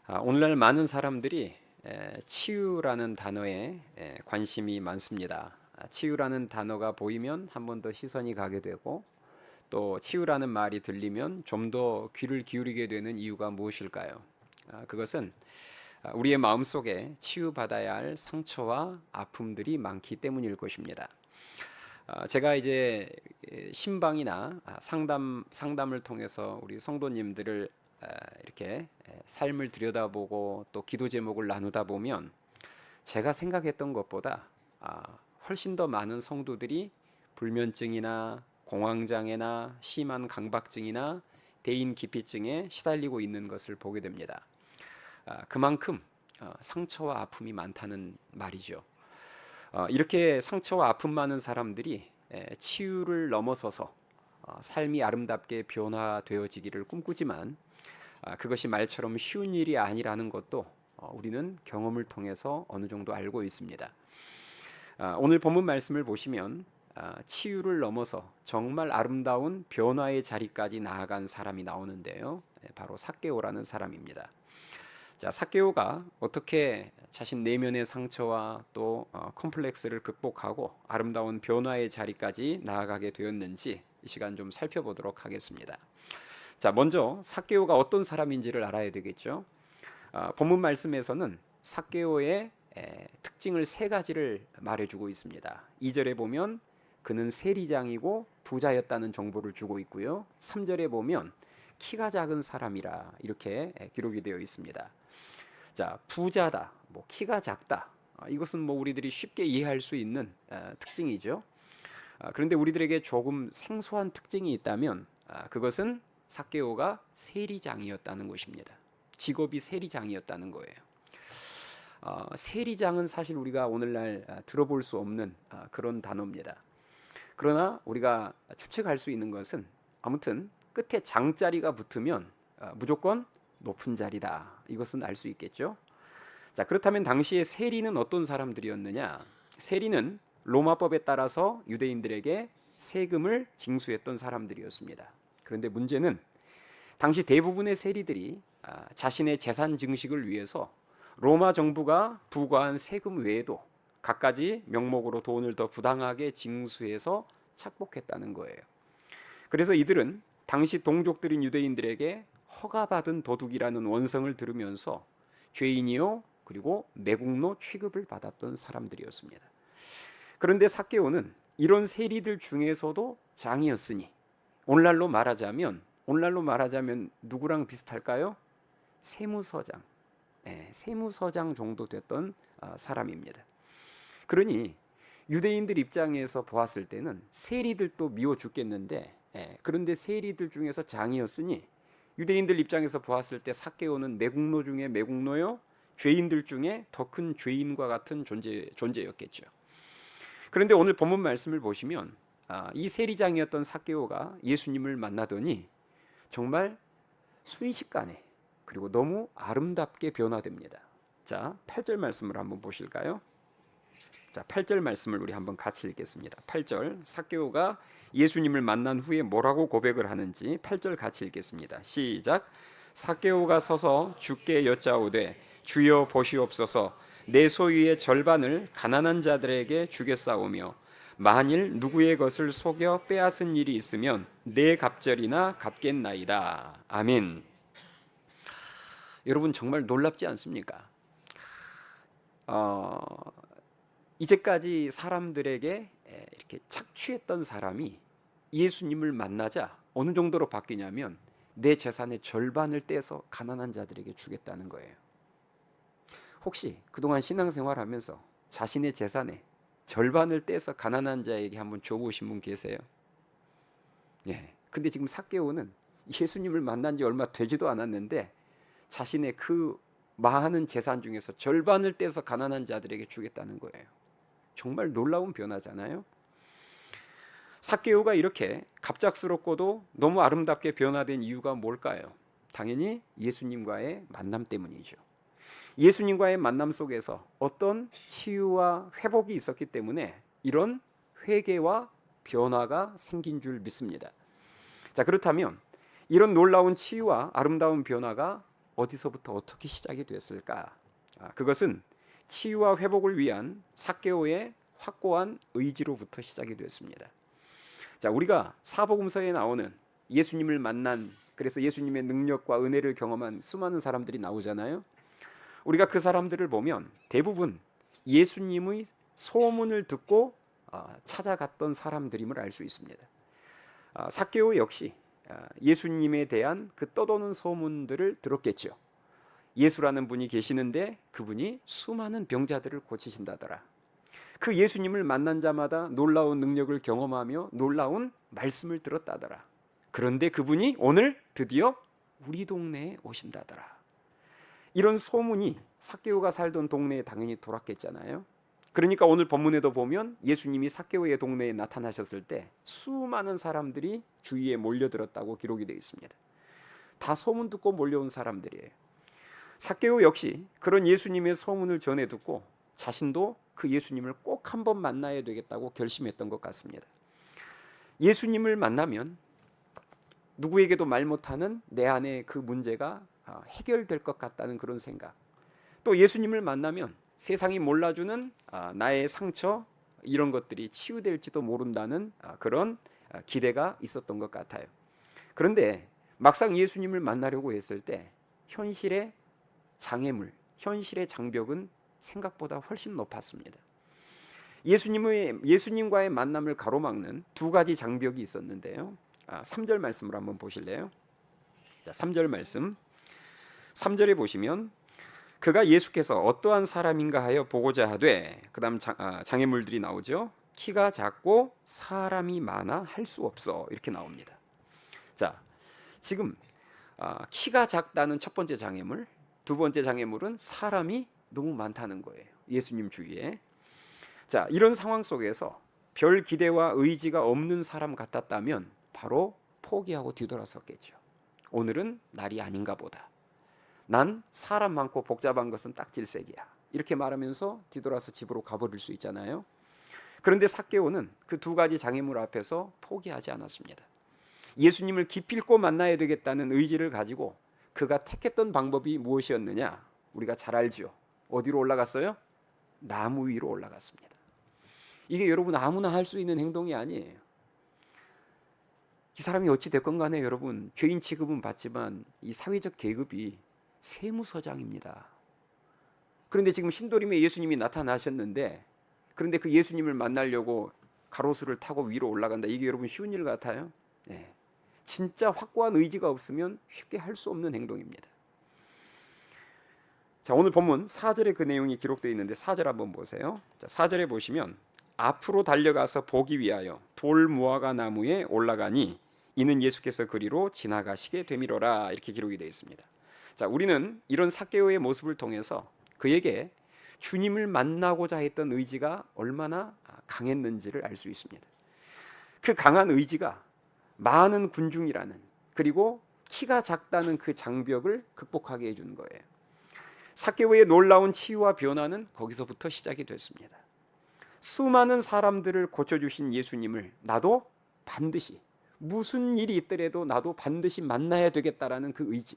오늘날 많은 사람들이 치유라는 단어에 관심이 많습니다. 치유라는 단어가 보이면 한 번 더 시선이 가게 되고 또 치유라는 말이 들리면 좀 더 귀를 기울이게 되는 이유가 무엇일까요? 그것은 우리의 마음속에 치유받아야 할 상처와 아픔들이 많기 때문일 것입니다. 제가 이제 신방이나 상담을 통해서 우리 성도님들을 이렇게 삶을 들여다보고 또 기도 제목을 나누다 보면 제가 생각했던 것보다 훨씬 더 많은 성도들이 불면증이나 공황장애나 심한 강박증이나 대인 기피증에 시달리고 있는 것을 보게 됩니다. 그만큼 상처와 아픔이 많다는 말이죠. 이렇게 상처와 아픔 많은 사람들이 치유를 넘어서서 삶이 아름답게 변화되어지기를 꿈꾸지만 그것이 말처럼 쉬운 일이 아니라는 것도 우리는 경험을 통해서 어느 정도 알고 있습니다. 오늘 본문 말씀을 보시면 치유를 넘어서 정말 아름다운 변화의 자리까지 나아간 사람이 나오는데요. 바로 삭개오라는 사람입니다. 자, 삭개오가 어떻게 자신 내면의 상처와 또 컴플렉스를 극복하고 아름다운 변화의 자리까지 나아가게 되었는지 이 시간 좀 살펴보도록 하겠습니다. 자, 먼저 삭개오가 어떤 사람인지를 알아야 되겠죠. 본문 말씀에서는 삭개오의 특징을 세 가지를 말해주고 있습니다. 2절에 보면 그는 세리장이고 부자였다는 정보를 주고 있고요. 3절에 보면 키가 작은 사람이라 이렇게 기록이 되어 있습니다. 자, 부자다, 뭐 키가 작다. 이것은 뭐 우리들이 쉽게 이해할 수 있는 특징이죠. 그런데 우리들에게 조금 생소한 특징이 있다면 그것은 삭개오가 세리장이었다는 것입니다. 직업이 세리장이었다는 거예요. 세리장은 사실 우리가 오늘날 들어볼 수 없는 그런 단어입니다. 그러나 우리가 추측할 수 있는 것은 아무튼 끝에 장자리가 붙으면 무조건 높은 자리다. 이것은 알 수 있겠죠. 자, 그렇다면 당시에 세리는 어떤 사람들이었느냐? 세리는 로마법에 따라서 유대인들에게 세금을 징수했던 사람들이었습니다. 그런데 문제는 당시 대부분의 세리들이 자신의 재산 증식을 위해서 로마 정부가 부과한 세금 외에도 갖가지 명목으로 돈을 더 부당하게 징수해서 착복했다는 거예요. 그래서 이들은 당시 동족들인 유대인들에게 허가받은 도둑이라는 원성을 들으면서 죄인이요 그리고 매국노 취급을 받았던 사람들이었습니다. 그런데 삭개오는 이런 세리들 중에서도 장이었으니 오늘날로 말하자면 누구랑 비슷할까요? 세무서장, 세무서장 정도 됐던 사람입니다. 그러니 유대인들 입장에서 보았을 때는 세리들도 미워 죽겠는데 그런데 세리들 중에서 장이었으니 유대인들 입장에서 보았을 때 삭개오는 매국노 중에 매국노요 죄인들 중에 더 큰 죄인과 같은 존재였겠죠. 그런데 오늘 본문 말씀을 보시면 이 세리장이었던 삭개오가 예수님을 만나더니 정말 순식간에 그리고 너무 아름답게 변화됩니다. 자, 8절 말씀을 한번 보실까요? 자, 8절 말씀을 우리 한번 같이 읽겠습니다. 8절 삭개오가 예수님을 만난 후에 뭐라고 고백을 하는지 8절 같이 읽겠습니다. 시작. 삭개오가 서서 주께 여짜오되 주여 보시옵소서 내 소유의 절반을 가난한 자들에게 주겠사오며 만일 누구의 것을 속여 빼앗은 일이 있으면 내 갑절이나 갚겠나이다. 아멘. 여러분 정말 놀랍지 않습니까? 이제까지 사람들에게 이렇게 착취했던 사람이 예수님을 만나자 어느 정도로 바뀌냐면 내 재산의 절반을 떼서 가난한 자들에게 주겠다는 거예요. 혹시 그동안 신앙생활하면서 자신의 재산의 절반을 떼서 가난한 자에게 한번 줘보신 분 계세요? 예. 근데 지금 삭개오는 예수님을 만난 지 얼마 되지도 않았는데 자신의 그 많은 재산 중에서 절반을 떼서 가난한 자들에게 주겠다는 거예요. 정말 놀라운 변화잖아요. 삭개오가 이렇게 갑작스럽고도 너무 아름답게 변화된 이유가 뭘까요? 당연히 예수님과의 만남 때문이죠. 예수님과의 만남 속에서 어떤 치유와 회복이 있었기 때문에 이런 회개와 변화가 생긴 줄 믿습니다. 자, 그렇다면 이런 놀라운 치유와 아름다운 변화가 어디서부터 어떻게 시작이 됐을까? 그것은 치유와 회복을 위한 삭개오의 확고한 의지로부터 시작이 됐습니다. 자, 우리가 사복음서에 나오는 예수님을 만난, 그래서 예수님의 능력과 은혜를 경험한 수많은 사람들이 나오잖아요. 우리가 그 사람들을 보면 대부분 예수님의 소문을 듣고 찾아갔던 사람들임을 알 수 있습니다. 삭개오 역시 예수님에 대한 그 떠도는 소문들을 들었겠죠. 예수라는 분이 계시는데 그분이 수많은 병자들을 고치신다더라. 그 예수님을 만난 자마다 놀라운 능력을 경험하며 놀라운 말씀을 들었다더라. 그런데 그분이 오늘 드디어 우리 동네에 오신다더라. 이런 소문이 삭개오가 살던 동네에 당연히 돌았겠잖아요. 그러니까 오늘 본문에도 보면 예수님이 삭개오의 동네에 나타나셨을 때 수많은 사람들이 주위에 몰려들었다고 기록이 되어 있습니다. 다 소문 듣고 몰려온 사람들이에요. 삭개오 역시 그런 예수님의 소문을 전해 듣고 자신도 그 예수님을 꼭 한번 만나야 되겠다고 결심했던 것 같습니다. 예수님을 만나면 누구에게도 말 못하는 내 안에 그 문제가 해결될 것 같다는 그런 생각, 또 예수님을 만나면 세상이 몰라주는 나의 상처 이런 것들이 치유될지도 모른다는 그런 기대가 있었던 것 같아요. 그런데 막상 예수님을 만나려고 했을 때 현실의 장애물, 현실의 장벽은 생각보다 훨씬 높았습니다. 예수님과의 만남을 가로막는 두 가지 장벽이 있었는데요. 3절 말씀을 한번 보실래요? 자, 3절 말씀. 3절에 보시면 그가 예수께서 어떠한 사람인가 하여 보고자 하되, 그다음 장애물들이 나오죠. 키가 작고 사람이 많아 할 수 없어, 이렇게 나옵니다. 자, 지금 키가 작다는 첫 번째 장애물, 두 번째 장애물은 사람이 너무 많다는 거예요. 예수님 주위에. 자, 이런 상황 속에서 별 기대와 의지가 없는 사람 같았다면 바로 포기하고 뒤돌아섰겠죠. 오늘은 날이 아닌가 보다. 난 사람 많고 복잡한 것은 딱 질색이야. 이렇게 말하면서 뒤돌아서 집으로 가버릴 수 있잖아요. 그런데 삭개오는 그 두 가지 장애물 앞에서 포기하지 않았습니다. 예수님을 기필코 만나야 되겠다는 의지를 가지고 그가 택했던 방법이 무엇이었느냐? 우리가 잘 알죠. 어디로 올라갔어요? 나무 위로 올라갔습니다. 이게 여러분 아무나 할 수 있는 행동이 아니에요. 이 사람이 어찌 됐건 간에 여러분 죄인 취급은 받지만 이 사회적 계급이 세무서장입니다. 그런데 지금 신도림에 예수님이 나타나셨는데, 그런데 그 예수님을 만나려고 가로수를 타고 위로 올라간다. 이게 여러분 쉬운 일 같아요? 네. 진짜 확고한 의지가 없으면 쉽게 할 수 없는 행동입니다. 자, 오늘 본문 4절에 그 내용이 기록되어 있는데 4절 한번 보세요. 자, 4절에 보시면 앞으로 달려가서 보기 위하여 돌무화과 나무에 올라가니 이는 예수께서 그리로 지나가시게 되미로라, 이렇게 기록이 되어 있습니다. 자, 우리는 이런 삭개오의 모습을 통해서 그에게 주님을 만나고자 했던 의지가 얼마나 강했는지를 알 수 있습니다. 그 강한 의지가 많은 군중이라는, 그리고 키가 작다는 그 장벽을 극복하게 해준 거예요. 삭개오의 놀라운 치유와 변화는 거기서부터 시작이 됐습니다. 수많은 사람들을 고쳐주신 예수님을 나도 반드시, 무슨 일이 있더라도 나도 반드시 만나야 되겠다라는 그 의지,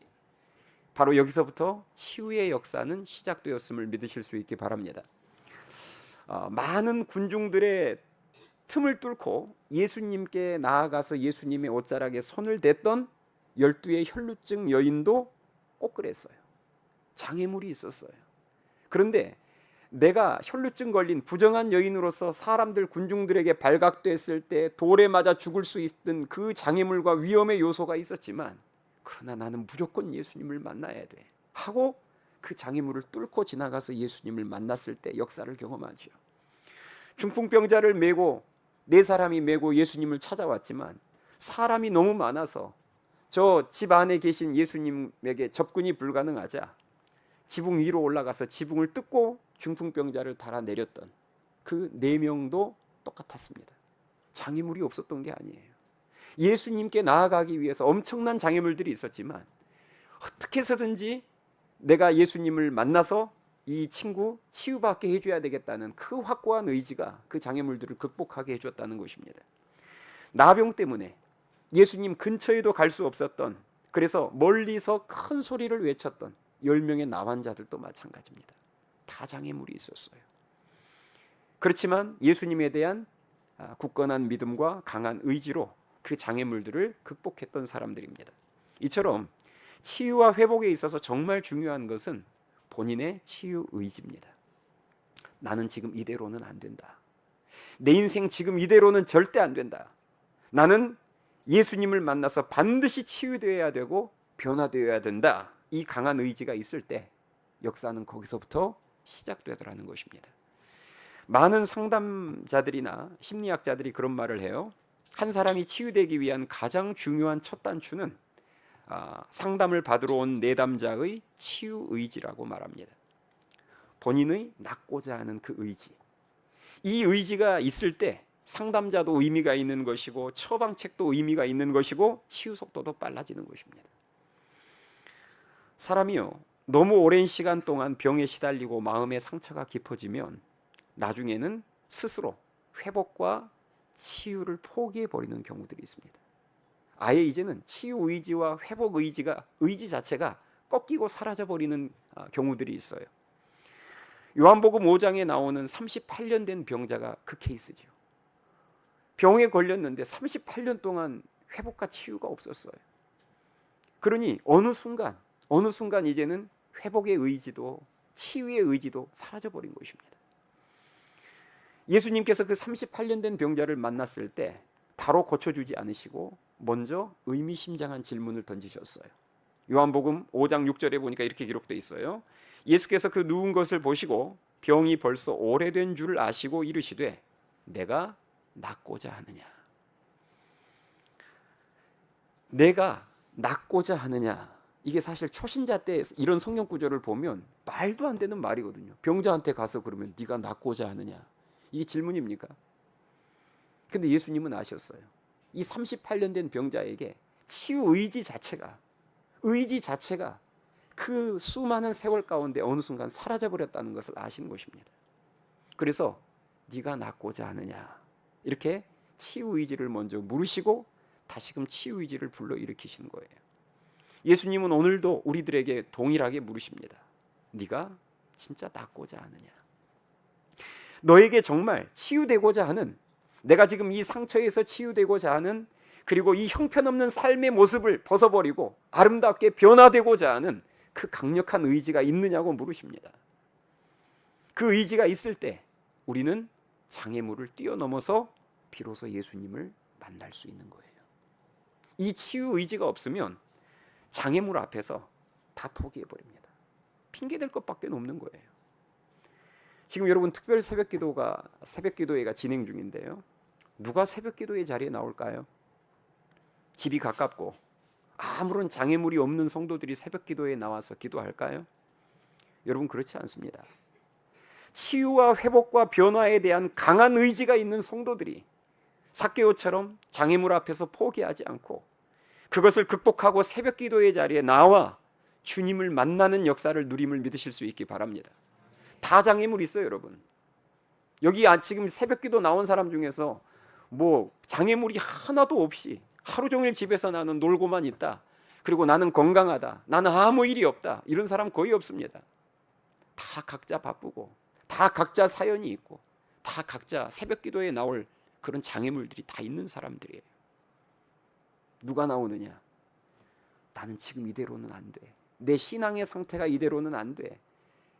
바로 여기서부터 치유의 역사는 시작되었음을 믿으실 수 있기 바랍니다. 많은 군중들의 틈을 뚫고 예수님께 나아가서 예수님의 옷자락에 손을 댔던 12의 혈루증 여인도 꼭 그랬어요. 장애물이 있었어요. 그런데 내가 혈루증 걸린 부정한 여인으로서 사람들 군중들에게 발각됐을 때 돌에 맞아 죽을 수 있던 그 장애물과 위험의 요소가 있었지만, 그러나 나는 무조건 예수님을 만나야 돼 하고 그 장애물을 뚫고 지나가서 예수님을 만났을 때 역사를 경험하죠. 중풍병자를 메고 네 사람이 메고 예수님을 찾아왔지만 사람이 너무 많아서 저 집 안에 계신 예수님에게 접근이 불가능하자 지붕 위로 올라가서 지붕을 뜯고 중풍병자를 달아내렸던 그 4명도 똑같았습니다. 장애물이 없었던 게 아니에요. 예수님께 나아가기 위해서 엄청난 장애물들이 있었지만 어떻게 해서든지 내가 예수님을 만나서 이 친구 치유받게 해줘야 되겠다는 그 확고한 의지가 그 장애물들을 극복하게 해줬다는 것입니다. 나병 때문에 예수님 근처에도 갈 수 없었던 그래서 멀리서 큰 소리를 외쳤던 10명의 나환자들도 마찬가지입니다. 다 장애물이 있었어요. 그렇지만 예수님에 대한 굳건한 믿음과 강한 의지로 그 장애물들을 극복했던 사람들입니다. 이처럼 치유와 회복에 있어서 정말 중요한 것은 본인의 치유 의지입니다. 나는 지금 이대로는 안 된다. 내 인생 지금 이대로는 절대 안 된다. 나는 예수님을 만나서 반드시 치유되어야 되고 변화되어야 된다. 이 강한 의지가 있을 때 역사는 거기서부터 시작되더라는 것입니다. 많은 상담자들이나 심리학자들이 그런 말을 해요. 한 사람이 치유되기 위한 가장 중요한 첫 단추는 상담을 받으러 온 내담자의 치유 의지라고 말합니다. 본인의 낫고자 하는 그 의지, 이 의지가 있을 때 상담자도 의미가 있는 것이고 처방책도 의미가 있는 것이고 치유 속도도 빨라지는 것입니다. 사람이요, 너무 오랜 시간 동안 병에 시달리고 마음의 상처가 깊어지면 나중에는 스스로 회복과 치유를 포기해 버리는 경우들이 있습니다. 아예 이제는 치유 의지와 회복 의지 자체가 꺾이고 사라져 버리는 경우들이 있어요. 요한복음 5장에 나오는 38년 된 병자가 그 케이스죠. 병에 걸렸는데 38년 동안 회복과 치유가 없었어요. 그러니 어느 순간 이제는 회복의 의지도 치유의 의지도 사라져 버린 것입니다. 예수님께서 그 38년 된 병자를 만났을 때 바로 고쳐주지 않으시고 먼저 의미심장한 질문을 던지셨어요. 요한복음 5장 6절에 보니까 이렇게 기록되어 있어요. 예수께서 그 누운 것을 보시고 병이 벌써 오래된 줄 아시고 이르시되 내가 낫고자 하느냐. 내가 낫고자 하느냐. 이게 사실 초신자 때 이런 성경 구절을 보면 말도 안 되는 말이거든요. 병자한테 가서 그러면 네가 낫고자 하느냐. 이게 질문입니까? 근데 예수님은 아셨어요. 이 38년 된 병자에게 치유 의지 자체가 그 수많은 세월 가운데 어느 순간 사라져버렸다는 것을 아시는 것입니다. 그래서 네가 낫고자 하느냐 이렇게 치유 의지를 먼저 물으시고 다시금 치유 의지를 불러일으키시는 거예요. 예수님은 오늘도 우리들에게 동일하게 물으십니다. 네가 진짜 낫고자 하느냐. 너에게 정말 치유되고자 하는, 내가 지금 이 상처에서 치유되고자 하는, 그리고 이 형편없는 삶의 모습을 벗어버리고 아름답게 변화되고자 하는 그 강력한 의지가 있느냐고 물으십니다. 그 의지가 있을 때 우리는 장애물을 뛰어넘어서 비로소 예수님을 만날 수 있는 거예요. 이 치유 의지가 없으면 장애물 앞에서 다 포기해버립니다. 핑계댈 것밖에 없는 거예요. 지금 여러분 특별 새벽기도회가 진행 중인데요. 누가 새벽기도회 자리에 나올까요? 집이 가깝고 아무런 장애물이 없는 성도들이 새벽기도에 나와서 기도할까요? 여러분 그렇지 않습니다. 치유와 회복과 변화에 대한 강한 의지가 있는 성도들이 삭개오처럼 장애물 앞에서 포기하지 않고 그것을 극복하고 새벽기도의 자리에 나와 주님을 만나는 역사를 누림을 믿으실 수 있기 바랍니다. 다 장애물 있어요, 여러분. 여기 지금 새벽기도 나온 사람 중에서 뭐 장애물이 하나도 없이 하루 종일 집에서 나는 놀고만 있다, 그리고 나는 건강하다, 나는 아무 일이 없다, 이런 사람 거의 없습니다. 다 각자 바쁘고 다 각자 사연이 있고 다 각자 새벽기도에 나올 그런 장애물들이 다 있는 사람들이에요. 누가 나오느냐? 나는 지금 이대로는 안 돼. 내 신앙의 상태가 이대로는 안 돼.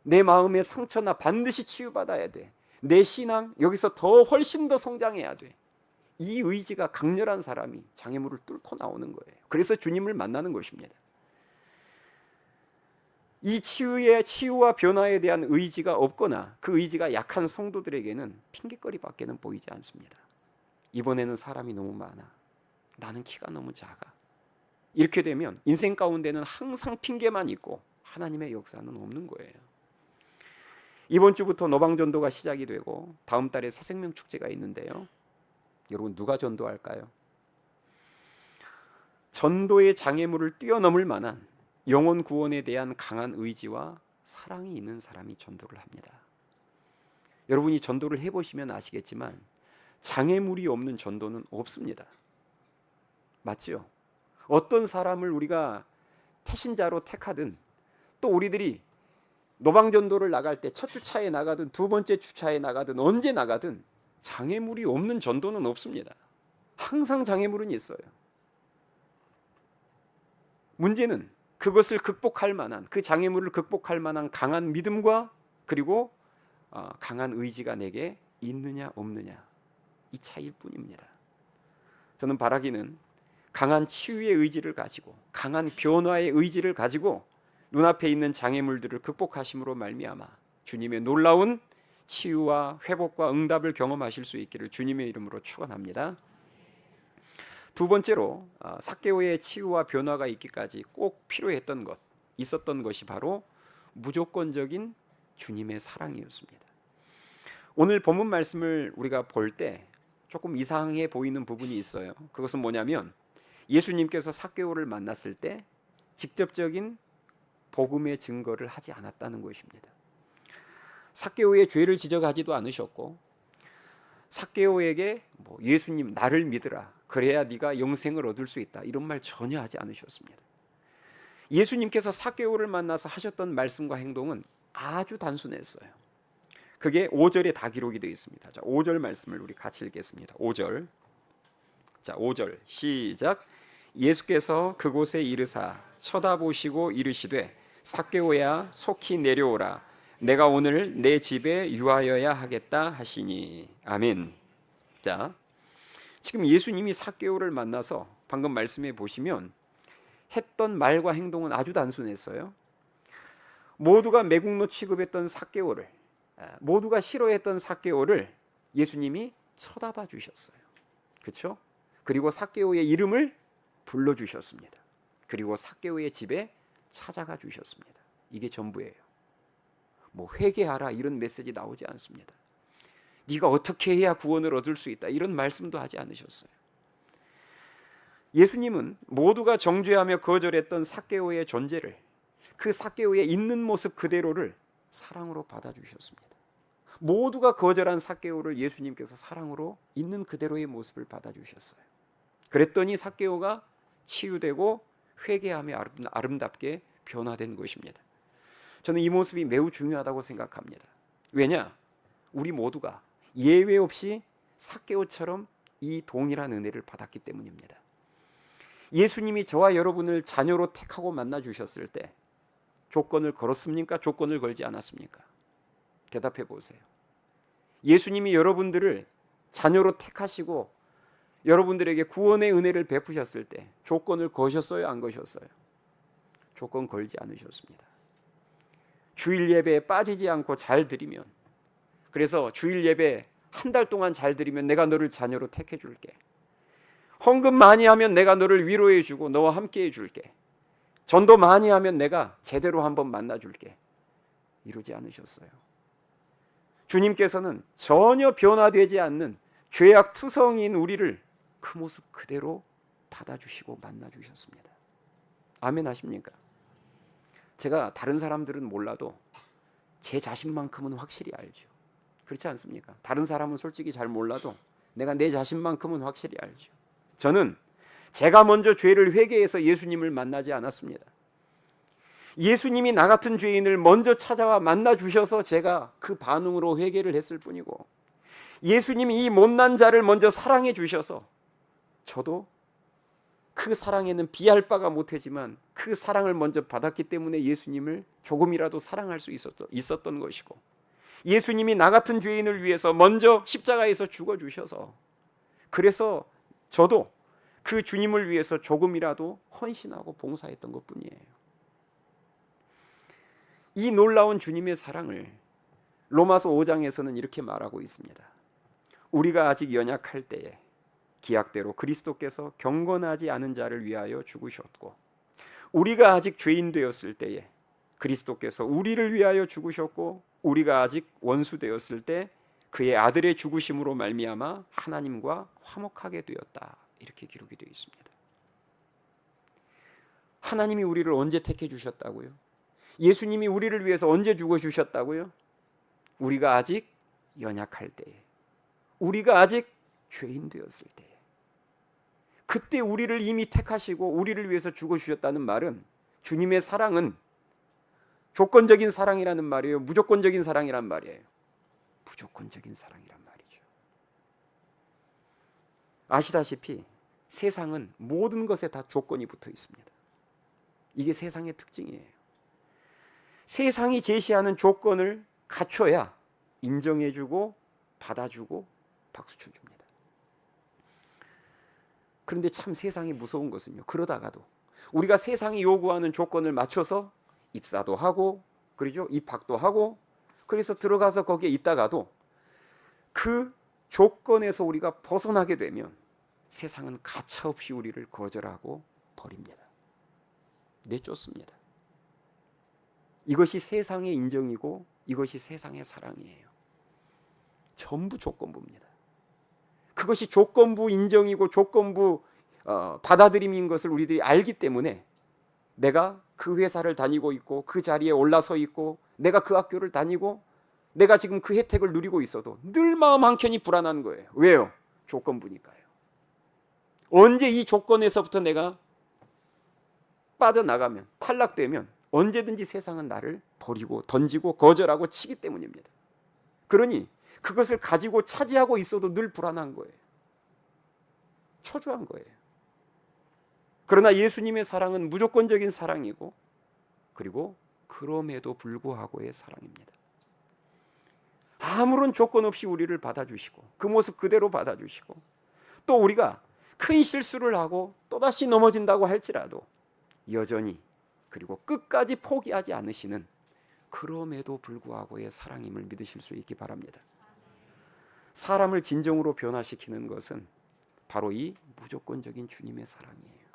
내 마음의 상처나 반드시 치유받아야 돼. 내 신앙 여기서 더 훨씬 더 성장해야 돼. 이 의지가 강렬한 사람이 장애물을 뚫고 나오는 거예요. 그래서 주님을 만나는 것입니다. 이 치유와 변화에 대한 의지가 없거나 그 의지가 약한 성도들에게는 핑계거리밖에는 보이지 않습니다. 이번에는 사람이 너무 많아. 나는 키가 너무 작아. 이렇게 되면 인생 가운데는 항상 핑계만 있고 하나님의 역사는 없는 거예요. 이번 주부터 노방전도가 시작이 되고 다음 달에 새생명 축제가 있는데요. 여러분 누가 전도할까요? 전도의 장애물을 뛰어넘을 만한 영혼 구원에 대한 강한 의지와 사랑이 있는 사람이 전도를 합니다. 여러분이 전도를 해보시면 아시겠지만 장애물이 없는 전도는 없습니다. 맞죠? 어떤 사람을 우리가 태신자로 택하든, 또 우리들이 노방전도를 나갈 때 첫 주차에 나가든 두 번째 주차에 나가든 언제 나가든 장애물이 없는 전도는 없습니다. 항상 장애물은 있어요. 문제는 그것을 극복할 만한, 그 장애물을 극복할 만한 강한 믿음과 그리고 강한 의지가 내게 있느냐 없느냐, 이 차이일 뿐입니다. 저는 바라기는 강한 치유의 의지를 가지고, 강한 변화의 의지를 가지고 눈앞에 있는 장애물들을 극복하심으로 말미암아 주님의 놀라운 치유와 회복과 응답을 경험하실 수 있기를 주님의 이름으로 축원합니다. 두 번째로 삭개오의 치유와 변화가 있기까지 꼭 필요했던 것, 있었던 것이 바로 무조건적인 주님의 사랑이었습니다. 오늘 본문 말씀을 우리가 볼 때 조금 이상해 보이는 부분이 있어요. 그것은 뭐냐면 예수님께서 삭개오를 만났을 때 직접적인 복음의 증거를 하지 않았다는 것입니다. 삭개오의 죄를 지적하지도 않으셨고, 삭개오에게 예수님 나를 믿으라, 그래야 네가 영생을 얻을 수 있다, 이런 말 전혀 하지 않으셨습니다. 예수님께서 삭개오를 만나서 하셨던 말씀과 행동은 아주 단순했어요. 그게 5절에 다 기록이 되어 있습니다. 자, 5절 말씀을 우리 같이 읽겠습니다. 5절. 자, 5절 시작. 예수께서 그곳에 이르사 쳐다보시고 이르시되 삭개오야 속히 내려오라, 내가 오늘 내 집에 유하여야 하겠다 하시니. 아멘. 자, 지금 예수님이 삭개오를 만나서 방금 말씀해 보시면 했던 말과 행동은 아주 단순했어요. 모두가 매국노 취급했던 삭개오를, 모두가 싫어했던 삭개오를 예수님이 쳐다봐 주셨어요. 그렇죠? 그리고 삭개오의 이름을 불러주셨습니다. 그리고 삭개오의 집에 찾아가 주셨습니다. 이게 전부예요. 회개하라 이런 메시지 나오지 않습니다. 네가 어떻게 해야 구원을 얻을 수 있다 이런 말씀도 하지 않으셨어요. 예수님은 모두가 정죄하며 거절했던 삭개오의 존재를, 그 삭개오의 있는 모습 그대로를 사랑으로 받아주셨습니다. 모두가 거절한 삭개오를 예수님께서 사랑으로 있는 그대로의 모습을 받아주셨어요. 그랬더니 삭개오가 치유되고 회개하며 아름답게 변화된 것입니다. 저는 이 모습이 매우 중요하다고 생각합니다. 왜냐? 우리 모두가 예외 없이 삭개오처럼 이 동일한 은혜를 받았기 때문입니다. 예수님이 저와 여러분을 자녀로 택하고 만나 주셨을 때 조건을 걸었습니까? 조건을 걸지 않았습니까? 대답해 보세요. 예수님이 여러분들을 자녀로 택하시고 여러분들에게 구원의 은혜를 베푸셨을 때 조건을 거셨어요? 안 거셨어요? 조건 걸지 않으셨습니다. 주일 예배에 빠지지 않고 잘 드리면, 그래서 주일 예배 한 달 동안 잘 드리면 내가 너를 자녀로 택해 줄게. 헌금 많이 하면 내가 너를 위로해 주고 너와 함께 해 줄게. 전도 많이 하면 내가 제대로 한번 만나 줄게. 이러지 않으셨어요. 주님께서는 전혀 변화되지 않는 죄악 투성이인 우리를 그 모습 그대로 받아주시고 만나주셨습니다. 아멘 하십니까? 제가 다른 사람들은 몰라도 제 자신만큼은 확실히 알죠. 그렇지 않습니까? 다른 사람은 솔직히 잘 몰라도 내가 내 자신만큼은 확실히 알죠. 저는 제가 먼저 죄를 회개해서 예수님을 만나지 않았습니다. 예수님이 나 같은 죄인을 먼저 찾아와 만나주셔서 제가 그 반응으로 회개를 했을 뿐이고, 예수님이 이 못난 자를 먼저 사랑해 주셔서 저도 그 사랑에는 비할 바가 못하지만 그 사랑을 먼저 받았기 때문에 예수님을 조금이라도 사랑할 수 있었던 것이고, 예수님이 나 같은 죄인을 위해서 먼저 십자가에서 죽어주셔서 그래서 저도 그 주님을 위해서 조금이라도 헌신하고 봉사했던 것뿐이에요. 이 놀라운 주님의 사랑을 로마서 5장에서는 이렇게 말하고 있습니다. 우리가 아직 연약할 때에 기약대로 그리스도께서 경건하지 않은 자를 위하여 죽으셨고, 우리가 아직 죄인 되었을 때에 그리스도께서 우리를 위하여 죽으셨고, 우리가 아직 원수 되었을 때 그의 아들의 죽으심으로 말미암아 하나님과 화목하게 되었다. 이렇게 기록이 되어 있습니다. 하나님이 우리를 언제 택해 주셨다고요? 예수님이 우리를 위해서 언제 죽어 주셨다고요? 우리가 아직 연약할 때에, 우리가 아직 죄인 되었을 때에, 그때 우리를 이미 택하시고 우리를 위해서 죽어주셨다는 말은 주님의 사랑은 조건적인 사랑이라는 말이에요? 무조건적인 사랑이란 말이에요? 무조건적인 사랑이란 말이죠. 아시다시피 세상은 모든 것에 다 조건이 붙어 있습니다. 이게 세상의 특징이에요. 세상이 제시하는 조건을 갖춰야 인정해주고 받아주고 박수 쳐줍니다. 그런데 참 세상이 무서운 것은요, 그러다가도 우리가 세상이 요구하는 조건을 맞춰서 입사도 하고, 그러죠? 입학도 하고, 그래서 들어가서 거기에 있다가도 그 조건에서 우리가 벗어나게 되면 세상은 가차없이 우리를 거절하고 버립니다. 내쫓습니다. 이것이 세상의 인정이고 이것이 세상의 사랑이에요. 전부 조건부입니다. 그것이 조건부 인정이고 조건부 받아들임인 것을 우리들이 알기 때문에 내가 그 회사를 다니고 있고 그 자리에 올라서 있고 내가 그 학교를 다니고 내가 지금 그 혜택을 누리고 있어도 늘 마음 한켠이 불안한 거예요. 왜요? 조건부니까요. 언제 이 조건에서부터 내가 빠져나가면, 탈락되면 언제든지 세상은 나를 버리고 던지고 거절하고 치기 때문입니다. 그러니 그것을 가지고 차지하고 있어도 늘 불안한 거예요. 초조한 거예요. 그러나 예수님의 사랑은 무조건적인 사랑이고, 그리고 그럼에도 불구하고의 사랑입니다. 아무런 조건 없이 우리를 받아주시고 그 모습 그대로 받아주시고, 또 우리가 큰 실수를 하고 또다시 넘어진다고 할지라도 여전히, 그리고 끝까지 포기하지 않으시는 그럼에도 불구하고의 사랑임을 믿으실 수 있기 바랍니다. 사람을 진정으로 변화시키는 것은 바로 이 무조건적인 주님의 사랑이에요.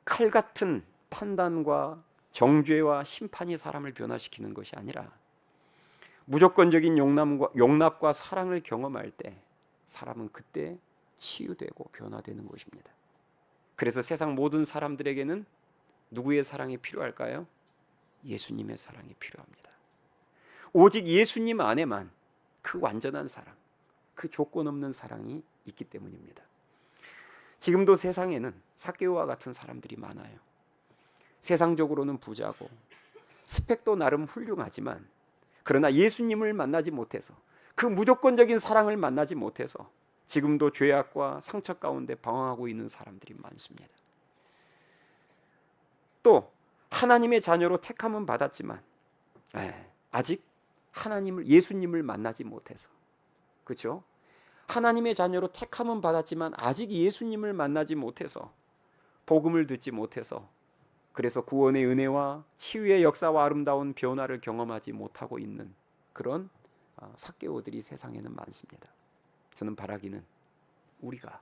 칼 같은 판단과 정죄와 심판이 사람을 변화시키는 것이 아니라 무조건적인 용납과 사랑을 경험할 때 사람은 그때 치유되고 변화되는 것입니다. 그래서 세상 모든 사람들에게는 누구의 사랑이 필요할까요? 예수님의 사랑이 필요합니다. 오직 예수님 안에만 그 완전한 사랑, 그 조건 없는 사랑이 있기 때문입니다. 지금도 세상에는 삭개오와 같은 사람들이 많아요. 세상적으로는 부자고 스펙도 나름 훌륭하지만, 그러나 예수님을 만나지 못해서, 그 무조건적인 사랑을 만나지 못해서 지금도 죄악과 상처 가운데 방황하고 있는 사람들이 많습니다. 또 하나님의 자녀로 택함은 받았지만 아직 예수님을 만나지 못해서, 그렇죠? 하나님의 자녀로 택함은 받았지만 아직 예수님을 만나지 못해서, 복음을 듣지 못해서, 그래서 구원의 은혜와 치유의 역사와 아름다운 변화를 경험하지 못하고 있는 그런 삭개오들이 세상에는 많습니다. 저는 바라기는 우리가,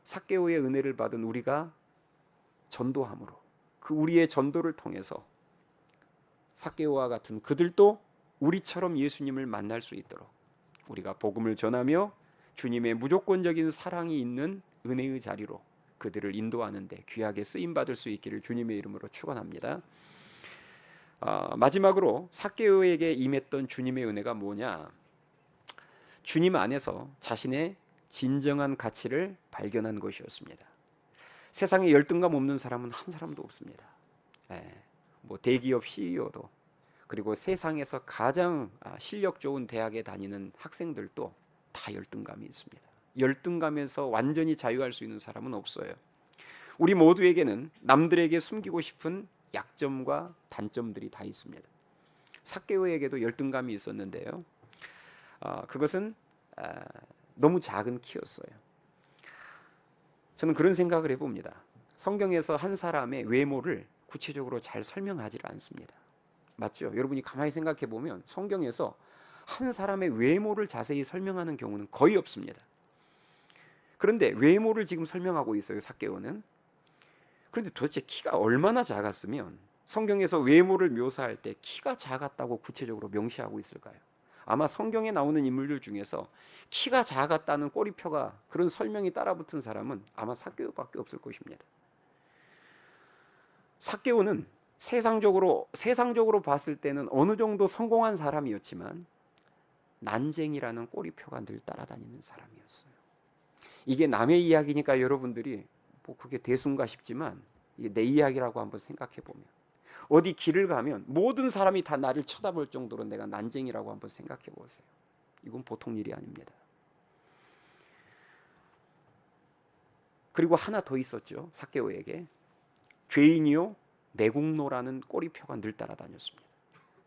삭개오의 은혜를 받은 우리가 전도함으로, 그 우리의 전도를 통해서 삭개오와 같은 그들도 우리처럼 예수님을 만날 수 있도록 우리가 복음을 전하며 주님의 무조건적인 사랑이 있는 은혜의 자리로 그들을 인도하는 데 귀하게 쓰임받을 수 있기를 주님의 이름으로 축원합니다. 마지막으로 삭개오에게 임했던 주님의 은혜가 뭐냐? 주님 안에서 자신의 진정한 가치를 발견한 것이었습니다. 세상에 열등감 없는 사람은 한 사람도 없습니다. 대기업 CEO도, 그리고 세상에서 가장 실력 좋은 대학에 다니는 학생들도 다 열등감이 있습니다. 열등감에서 완전히 자유할 수 있는 사람은 없어요. 우리 모두에게는 남들에게 숨기고 싶은 약점과 단점들이 다 있습니다. 삭개오에게도 열등감이 있었는데요, 그것은 너무 작은 키였어요. 저는 그런 생각을 해봅니다. 성경에서 한 사람의 외모를 구체적으로 잘 설명하지 않습니다. 맞죠? 여러분이 가만히 생각해 보면 성경에서 한 사람의 외모를 자세히 설명하는 경우는 거의 없습니다. 그런데 외모를 지금 설명하고 있어요, 삭개오는. 그런데 도대체 키가 얼마나 작았으면 성경에서 외모를 묘사할 때 키가 작았다고 구체적으로 명시하고 있을까요? 아마 성경에 나오는 인물들 중에서 키가 작았다는 꼬리표가, 그런 설명이 따라붙은 사람은 아마 삭개오밖에 없을 것입니다. 삭개오는 세상적으로 봤을 때는 어느 정도 성공한 사람이었지만 난쟁이라는 꼬리표가 늘 따라다니는 사람이었어요. 이게 남의 이야기니까 여러분들이 뭐 그게 대수인가 싶지만 이게 내 이야기라고 한번 생각해 보면, 어디 길을 가면 모든 사람이 다 나를 쳐다볼 정도로 내가 난쟁이라고 한번 생각해 보세요. 이건 보통 일이 아닙니다. 그리고 하나 더 있었죠. 삭개오에게 죄인이요 매국노라는 꼬리표가 늘 따라다녔습니다.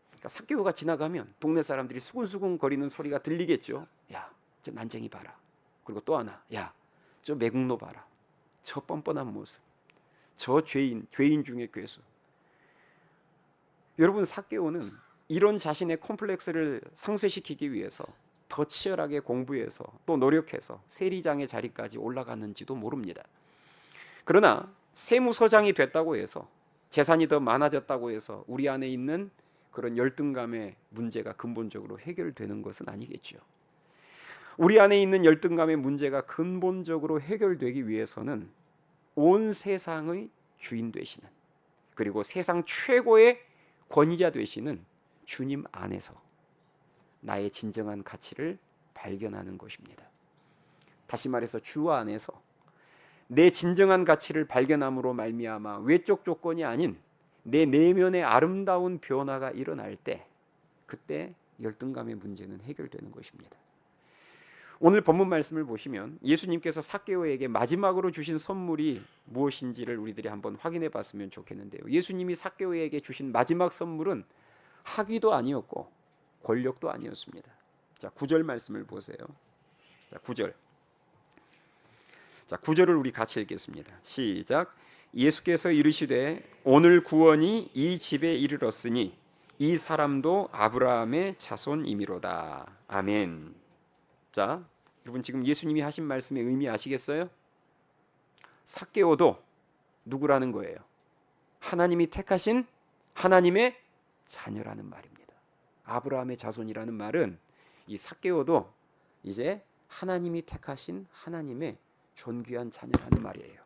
그러니까 삭개오가 지나가면 동네 사람들이 수군수군 거리는 소리가 들리겠죠. 야, 저 난쟁이 봐라. 그리고 또 하나, 야, 저 매국노 봐라. 저 뻔뻔한 모습, 저 죄인 중에 괴수. 여러분, 삭개오는 이런 자신의 콤플렉스를 상쇄시키기 위해서 더 치열하게 공부해서 또 노력해서 세리장의 자리까지 올라갔는지도 모릅니다. 그러나 세무서장이 됐다고 해서, 재산이 더 많아졌다고 해서 우리 안에 있는 그런 열등감의 문제가 근본적으로 해결되는 것은 아니겠죠. 우리 안에 있는 열등감의 문제가 근본적으로 해결되기 위해서는 온 세상의 주인 되시는, 그리고 세상 최고의 권위자 되시는 주님 안에서 나의 진정한 가치를 발견하는 것입니다. 다시 말해서 주 안에서 내 진정한 가치를 발견함으로 말미암아 외적 조건이 아닌 내 내면의 아름다운 변화가 일어날 때, 그때 열등감의 문제는 해결되는 것입니다. 오늘 본문 말씀을 보시면 예수님께서 삭개오에게 마지막으로 주신 선물이 무엇인지를 우리들이 한번 확인해 봤으면 좋겠는데요. 예수님이 삭개오에게 주신 마지막 선물은 학위도 아니었고 권력도 아니었습니다. 자, 9절 말씀을 보세요. 자, 9절. 자, 9절을 우리 같이 읽겠습니다. 시작. 예수께서 이르시되 오늘 구원이 이 집에 이르렀으니 이 사람도 아브라함의 자손이미로다. 아멘. 자, 여러분 지금 예수님이 하신 말씀의 의미 아시겠어요? 삭개오도 누구라는 거예요? 하나님이 택하신 하나님의 자녀라는 말입니다. 아브라함의 자손이라는 말은 이 삭개오도 이제 하나님이 택하신 하나님의 존귀한 자녀라는 말이에요.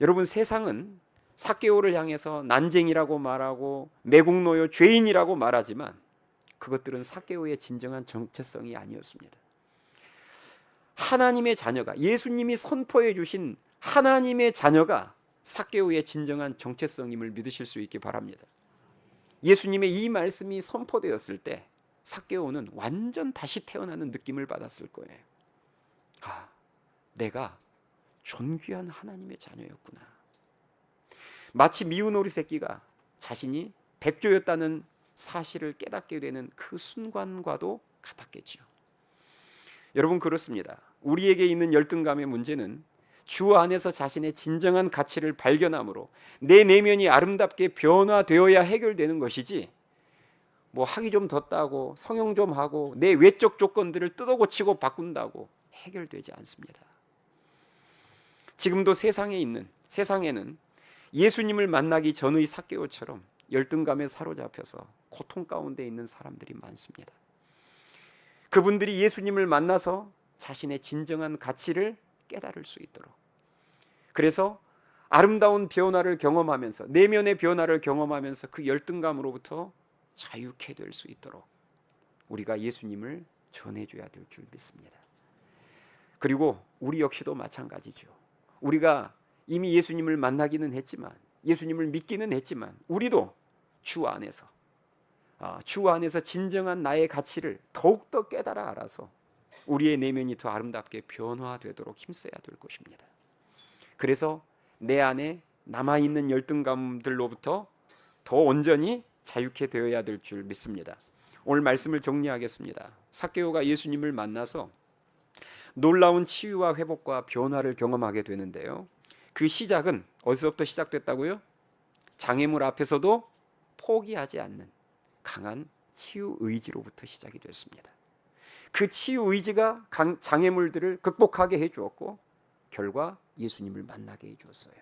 여러분, 세상은 삭개오를 향해서 난쟁이라고 말하고 매국노요 죄인이라고 말하지만 그것들은 삭개오의 진정한 정체성이 아니었습니다. 하나님의 자녀가, 예수님이 선포해 주신 하나님의 자녀가 삭개오의 진정한 정체성임을 믿으실 수 있기 바랍니다. 예수님의 이 말씀이 선포되었을 때 삭개오는 완전 다시 태어나는 느낌을 받았을 거예요. 아, 내가 존귀한 하나님의 자녀였구나. 마치 미운 오리 새끼가 자신이 백조였다는 사실을 깨닫게 되는 그 순간과도 같았겠죠. 여러분, 그렇습니다. 우리에게 있는 열등감의 문제는 주 안에서 자신의 진정한 가치를 발견함으로 내 내면이 아름답게 변화되어야 해결되는 것이지, 뭐 학위 좀 더 따고 성형 좀 하고 내 외적 조건들을 뜯어고치고 바꾼다고 해결되지 않습니다. 지금도 세상에는 예수님을 만나기 전의 삭개오처럼 열등감에 사로잡혀서 고통 가운데 있는 사람들이 많습니다. 그분들이 예수님을 만나서 자신의 진정한 가치를 깨달을 수 있도록, 그래서 아름다운 변화를 경험하면서, 내면의 변화를 경험하면서 그 열등감으로부터 자유케 될 수 있도록 우리가 예수님을 전해줘야 될 줄 믿습니다. 그리고 우리 역시도 마찬가지죠. 우리가 이미 예수님을 만나기는 했지만, 예수님을 믿기는 했지만, 우리도 주 안에서 진정한 나의 가치를 더욱더 깨달아 알아서 우리의 내면이 더 아름답게 변화되도록 힘써야 될 것입니다. 그래서 내 안에 남아있는 열등감들로부터 더 온전히 자유케 되어야 될 줄 믿습니다. 오늘 말씀을 정리하겠습니다. 삭개오가 예수님을 만나서 놀라운 치유와 회복과 변화를 경험하게 되는데요. 그 시작은 어디서부터 시작됐다고요? 장애물 앞에서도 포기하지 않는 강한 치유 의지로부터 시작이 됐습니다. 그 치유 의지가 장애물들을 극복하게 해주었고 결과 예수님을 만나게 해주었어요.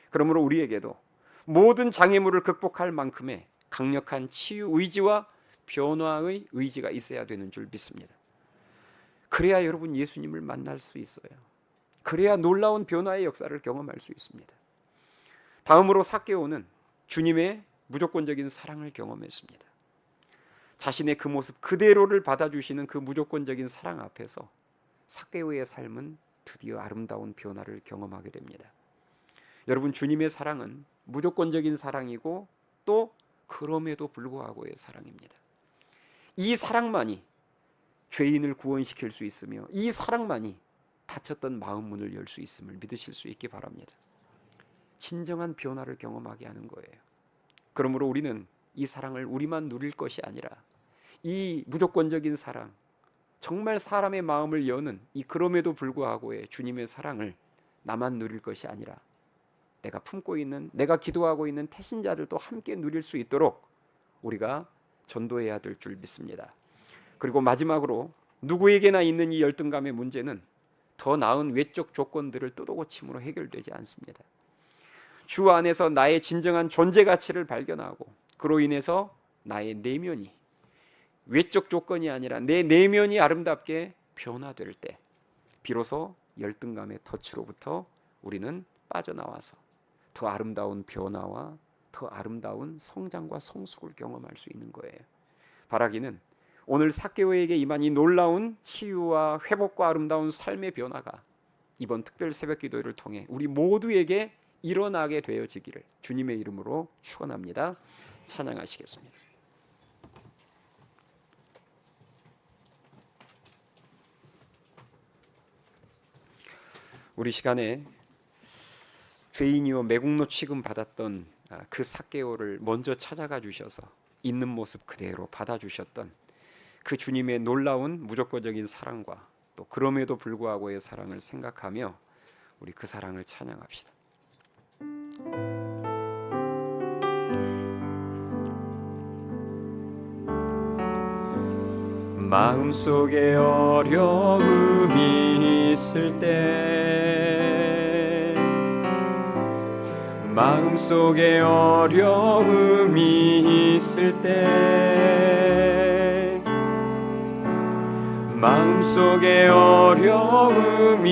그러므로 우리에게도 모든 장애물을 극복할 만큼의 강력한 치유 의지와 변화의 의지가 있어야 되는 줄 믿습니다. 그래야 여러분 예수님을 만날 수 있어요. 그래야 놀라운 변화의 역사를 경험할 수 있습니다. 다음으로 삭개오는 주님의 무조건적인 사랑을 경험했습니다. 자신의 그 모습 그대로를 받아주시는 그 무조건적인 사랑 앞에서 삭개오의 삶은 드디어 아름다운 변화를 경험하게 됩니다. 여러분, 주님의 사랑은 무조건적인 사랑이고 또 그럼에도 불구하고의 사랑입니다. 이 사랑만이 죄인을 구원시킬 수 있으며 이 사랑만이 닫혔던 마음 문을 열 수 있음을 믿으실 수 있기 바랍니다. 진정한 변화를 경험하게 하는 거예요. 그러므로 우리는 이 사랑을 우리만 누릴 것이 아니라 이 무조건적인 사랑, 정말 사람의 마음을 여는 이 그럼에도 불구하고의 주님의 사랑을 나만 누릴 것이 아니라 내가 품고 있는, 내가 기도하고 있는 태신자들도 함께 누릴 수 있도록 우리가 전도해야 될 줄 믿습니다. 그리고 마지막으로 누구에게나 있는 이 열등감의 문제는 더 나은 외적 조건들을 뜯어고침으로 해결되지 않습니다. 주 안에서 나의 진정한 존재 가치를 발견하고 그로 인해서 나의 내면이 외적 조건이 아니라 내 내면이 아름답게 변화될 때 비로소 열등감의 덫으로부터 우리는 빠져나와서 더 아름다운 변화와 더 아름다운 성장과 성숙을 경험할 수 있는 거예요. 바라기는 오늘 삭개오에게 임한 이 놀라운 치유와 회복과 아름다운 삶의 변화가 이번 특별 새벽 기도를 통해 우리 모두에게 일어나게 되어지기를 주님의 이름으로 축원합니다. 찬양하시겠습니다. 우리 시간에 죄인이요 매국노 취급 받았던 그 삭개오를 먼저 찾아가 주셔서 있는 모습 그대로 받아주셨던 그 주님의 놀라운 무조건적인 사랑과 또 그럼에도 불구하고의 사랑을 생각하며 우리 그 사랑을 찬양합시다. 마음속에 어려움이 있을 때, 마음속에 어려움이 있을 때, 마음속에 어려움이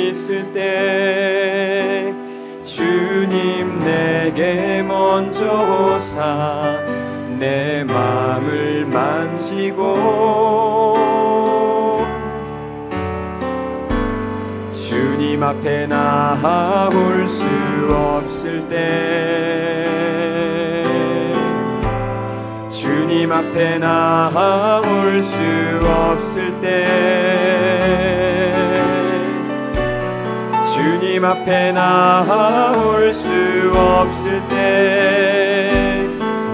있을 때 주님 내게 먼저 오사 내 마음을 만지고 주님 앞에 나아올 수 없을 때, 주님 앞에 나아올 수 없을 때, 주님 앞에 나아올 수 없을 때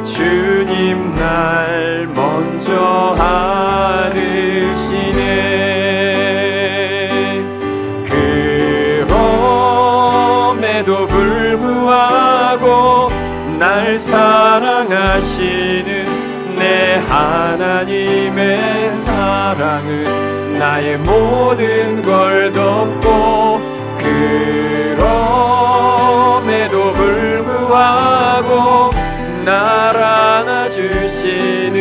주님 날 먼저 안으시네. 그럼에도 불구하고 날 사랑하시는 내 하나님의 사랑은 나의 모든 걸 덮고, 그럼에도 불구하고 날 안아주시는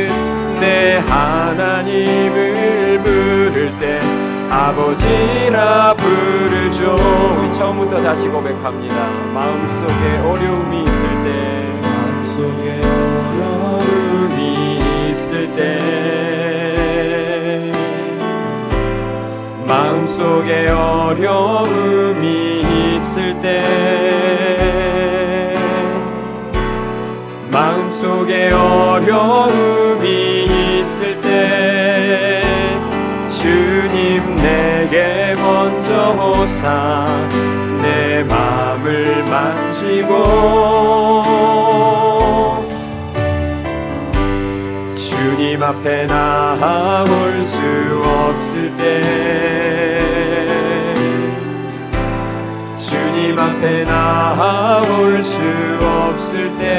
내 하나님을 부를 때 아버지라 부르죠. 우리 처음부터 다시 고백합니다. 마음속에 어려움이 있을 때, 마음속에 어려움이 있을 때, 마음속에 어려움이 있을 때, 마음속에 어려움이 있을 때 주님 내게 먼저 오사 내 마음을 만지고 주님 앞에 나아올 수 없을 때, 주님 앞에 나아올 수 없을 때,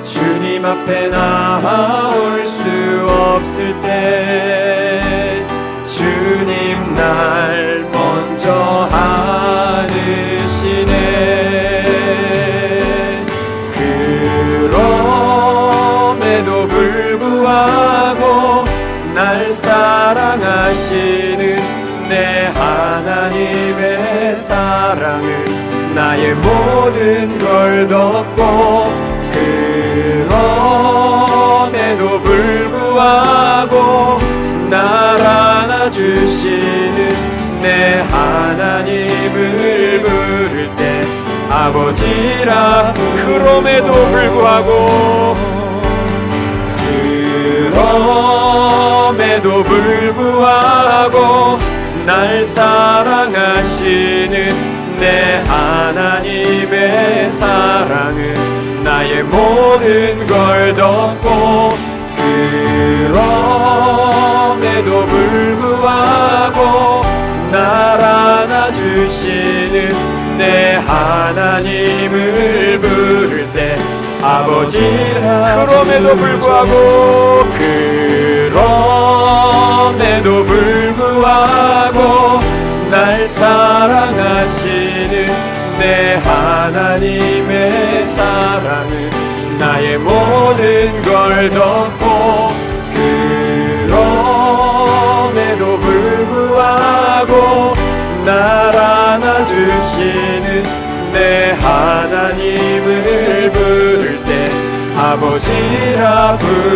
주님 앞에 나아올 수 없을 때 주님 날 먼저 안으시네. 그럼에도 불구하고 날 사랑하시는 내 하나님의 사랑은 나의 모든 걸 덮고, 그럼에도 불구하고 내 하나님을 부를 때 아버지라 그럼에도 불구하고 날 사랑하시는 내 하나님의 사랑은 나의 모든 걸 덮고 그럼에도 불구하고 날 안아주시는 내 하나님을 부를 때 아버지라 그럼에도 불구하고 날 사랑하시는 내 하나님의 사랑은 나의 모든 걸 덮고 그럼에도 불구하고 날 안아주시는 내 하나님을 부를 때 아버지라 부르리.